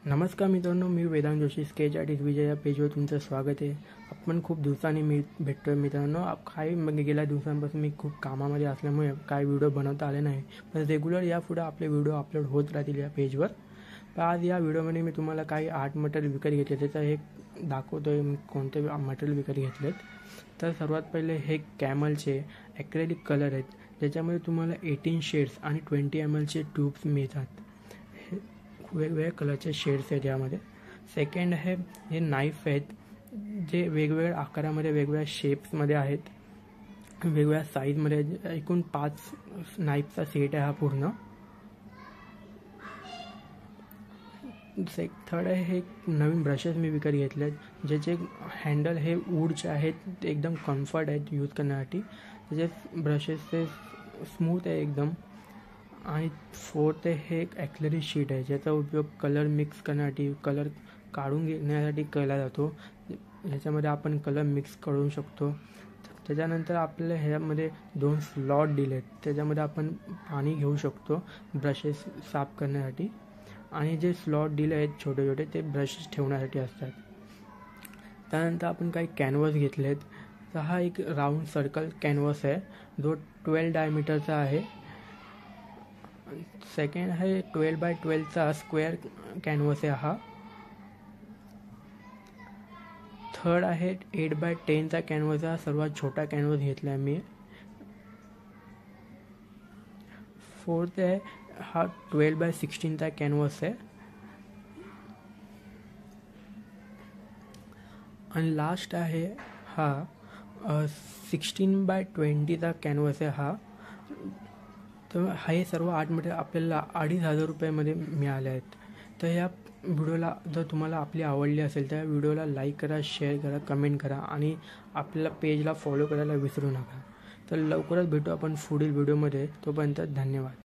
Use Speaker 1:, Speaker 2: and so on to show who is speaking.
Speaker 1: नमस्कार मित्रांनो, मी Vedanta Joshi sketch artist विजय या पेजवर तुमचं स्वागत आहे. आपण खूप दिवसांनी भेटतोय मित्रांनो. काही गेल्या दिवसांपासून मी खूप कामामध्ये असल्यामुळे काही व्हिडिओ बनवता आले नाही, पण रेग्युलर यापुढे आपले व्हिडिओ अपलोड होत राहतील या पेजवर. तर आज या व्हिडिओमध्ये मी तुम्हाला काही आर्ट मटेरियल विकत घेतले त्याचं हे दाखवतोय मी कोणते मटेरियल विकत घेतलेत. तर सर्वात पहिले हे कॅमलचे ॲक्रेलिक कलर आहेत, ज्याच्यामध्ये तुम्हाला 18 शेड्स आणि 20 ml ट्यूब्स मिळतात. वेगवेगळ्या कलरचे शेड्स आहेत यामध्ये. सेकंड आहे हे नाईफ आहेत, जे वेगवेगळ्या आकारामध्ये वेगवेगळ्या शेप्समध्ये आहेत, वेगवेगळ्या साईजमध्ये. एकूण 5 नाईफचा सेट आहे हा पूर्ण. थर्ड आहे हे नवीन ब्रशेस मी विकत घेतले आहेत, ज्याचे हँडल हे वूडचे आहेत, ते एकदम कम्फर्ट आहेत यूज करण्यासाठी. त्याचे ब्रशेस ते स्मूथ आहे एकदम. आणि फोर्थ आहे हे एक ॲक्रेलिक शीट आहे, ज्याचा उपयोग कलर मिक्स करण्यासाठी, कलर काढून घेण्यासाठी केला जातो. ह्याच्यामध्ये आपण कलर मिक्स करू शकतो. त्याच्यानंतर आपल्याला ह्यामध्ये 2 स्लॉट दिले आहेत, त्याच्यामध्ये आपण पाणी घेऊ शकतो ब्रशेस साफ करण्यासाठी. आणि जे स्लॉट दिले आहेत छोटे छोटे, ते ब्रशेस ठेवण्यासाठी असतात. त्यानंतर आपण काही कॅनव्हास घेतले आहेत. तर हा एक राऊंड सर्कल कॅनव्हास आहे, जो 12 डायमीटरचा आहे. सेकंड आहे 12x12चा स्क्वेअर कॅनव्हास आहे हा. थर्ड आहे 8x10चा कॅनव्हास, हा सर्वात छोटा कॅनव्हास घेतला आहे मी. फोर्थ आहे हा 12x16चा कॅनव्हास आहे. आणि लास्ट आहे हा 16x20चा कॅनव्हास आहे हा. तर हे सर्व आर्ट मटेरियल आपल्याला 2500 रुपयामध्ये मिळाले आहेत. तर ह्या व्हिडिओला जर तुम्हाला आपली आवडली असेल तर व्हिडिओला लाईक करा, शेअर करा, कमेंट करा आणि आपल्या पेजला फॉलो करायला विसरू नका. तर लवकरच भेटू आपण पुढील व्हिडिओमध्ये. तोपर्यंत धन्यवाद.